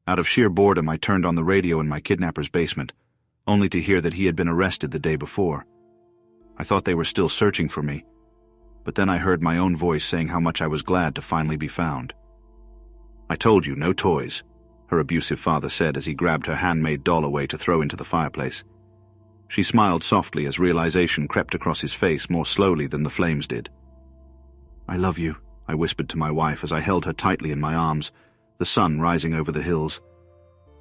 Out of sheer boredom, I turned on the radio in my kidnapper's basement, only to hear that he had been arrested the day before. I thought they were still searching for me, but then I heard my own voice saying how much I was glad to finally be found. "I told you, no toys," her abusive father said as he grabbed her handmade doll away to throw into the fireplace. She smiled softly as realization crept across his face more slowly than the flames did. "I love you," I whispered to my wife as I held her tightly in my arms, the sun rising over the hills.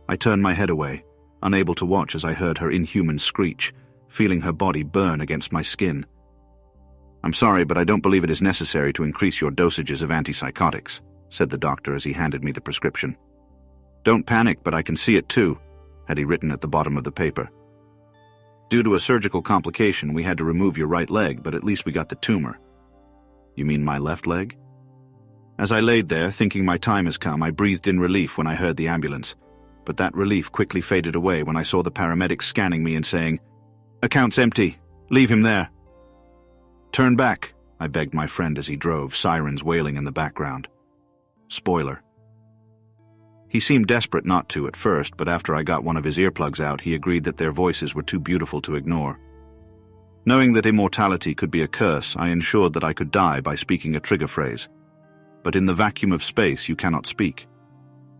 I turned my head away, unable to watch as I heard her inhuman screech, feeling her body burn against my skin. "I'm sorry, but I don't believe it is necessary to increase your dosages of antipsychotics," said the doctor as he handed me the prescription. "Don't panic, but I can see it too," had he written at the bottom of the paper. "Due to a surgical complication, we had to remove your right leg, but at least we got the tumor." "You mean my left leg?" As I laid there, thinking my time has come, I breathed in relief when I heard the ambulance, but that relief quickly faded away when I saw the paramedics scanning me and saying, "Account's empty. Leave him there." "Turn back," I begged my friend as he drove, sirens wailing in the background. Spoiler. He seemed desperate not to at first, but after I got one of his earplugs out, he agreed that their voices were too beautiful to ignore. Knowing that immortality could be a curse, I ensured that I could die by speaking a trigger phrase. But in the vacuum of space, you cannot speak.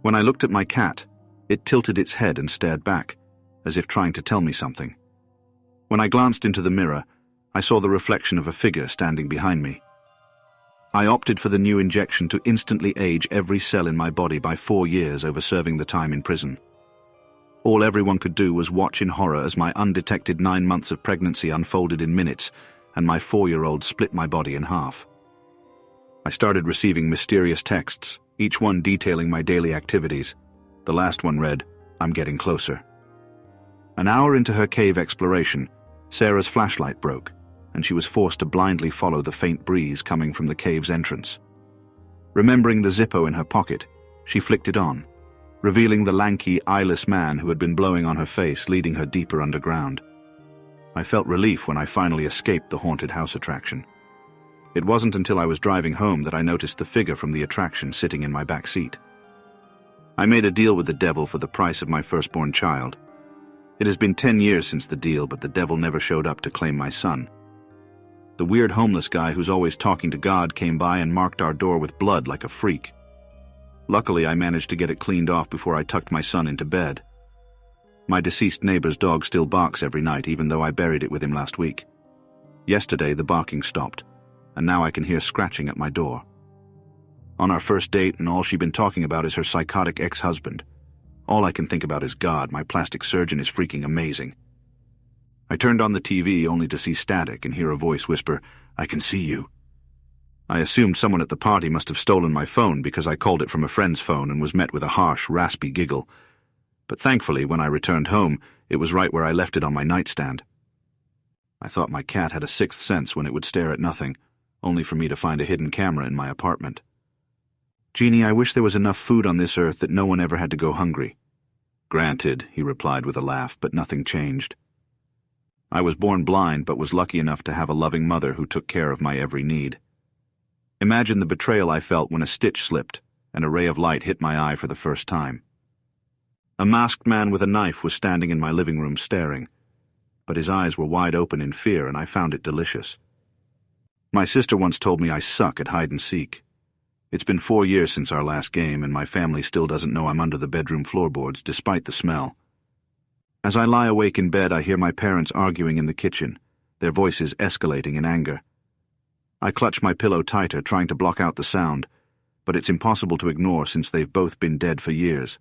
When I looked at my cat, it tilted its head and stared back, as if trying to tell me something. When I glanced into the mirror, I saw the reflection of a figure standing behind me. I opted for the new injection to instantly age every cell in my body by 4 years over serving the time in prison. All everyone could do was watch in horror as my undetected 9 months of pregnancy unfolded in minutes, and my 4-year-old split my body in half. I started receiving mysterious texts, each one detailing my daily activities. The last one read, "I'm getting closer." An hour into her cave exploration, Sarah's flashlight broke, and she was forced to blindly follow the faint breeze coming from the cave's entrance. Remembering the Zippo in her pocket, she flicked it on, revealing the lanky, eyeless man who had been blowing on her face, leading her deeper underground. I felt relief when I finally escaped the haunted house attraction. It wasn't until I was driving home that I noticed the figure from the attraction sitting in my back seat. I made a deal with the devil for the price of my firstborn child. It has been 10 years since the deal, but the devil never showed up to claim my son. The weird homeless guy who's always talking to God came by and marked our door with blood like a freak. Luckily, I managed to get it cleaned off before I tucked my son into bed. My deceased neighbor's dog still barks every night, even though I buried it with him last week. Yesterday, the barking stopped, and now I can hear scratching at my door. On our first date, and all she'd been talking about is her psychotic ex-husband. All I can think about is God. My plastic surgeon is freaking amazing. I turned on the TV only to see static and hear a voice whisper, "I can see you." I assumed someone at the party must have stolen my phone because I called it from a friend's phone and was met with a harsh, raspy giggle. But thankfully, when I returned home, it was right where I left it on my nightstand. I thought my cat had a sixth sense when it would stare at nothing, only for me to find a hidden camera in my apartment. "Jeannie, I wish there was enough food on this earth that no one ever had to go hungry." "Granted," he replied with a laugh, but nothing changed. I was born blind, but was lucky enough to have a loving mother who took care of my every need. Imagine the betrayal I felt when a stitch slipped and a ray of light hit my eye for the first time. A masked man with a knife was standing in my living room staring, but his eyes were wide open in fear, and I found it delicious. My sister once told me I suck at hide and seek. It's been 4 years since our last game, and my family still doesn't know I'm under the bedroom floorboards, despite the smell. As I lie awake in bed, I hear my parents arguing in the kitchen, their voices escalating in anger. I clutch my pillow tighter, trying to block out the sound, but it's impossible to ignore since they've both been dead for years.